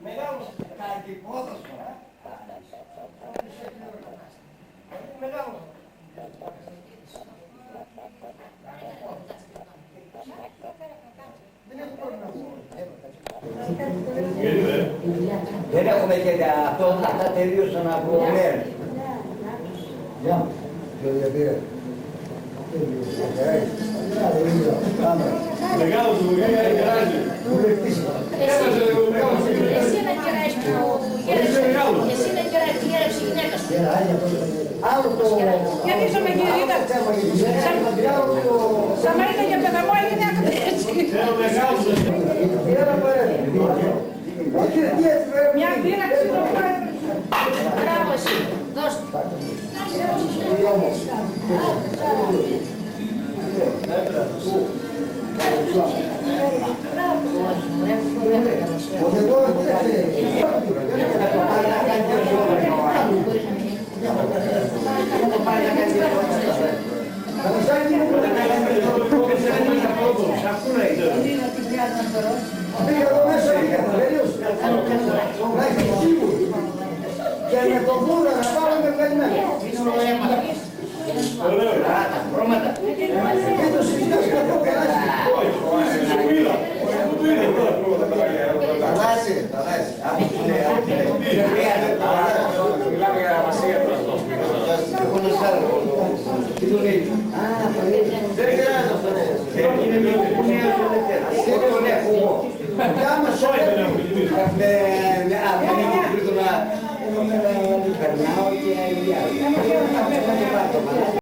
Μεγάλος καρκυπόδος, μεγάλος. Δεν έχουμε και αυτό, αυτά τελείωσαν από μέρες. Γεια. Μεγάλο του Βουλγαρία είναι γεράζει. Εσύ να κεράσει εσύ να κεράσει τη γέρευση γυναίκας. Άλλο το... Γιατί είσαι με γυρίδα. Σαμαρίτα για παιδαμό η γυναίκα έτσι. Θέλω μεγάλο του. Μια πήρα ξυλοφάρι. Μπράβο εσύ. Δώσ' του. Και με τον Βούλα να πάμε με πέντε. Βρώματα. Και το συζητάς και αυτό περάσει. Θαλάσσι, θαλάσσι. Μιλάμε για αμασία τώρα αυτό. Εγώ να σ' άρω. Τι του λέει. Δεν χρειάζεται αυτό. Είναι μια κουνία του ελευθέρα. Και τον έχω. Κάμα σώει τον έχω. Με λίγο πριν να περνάω και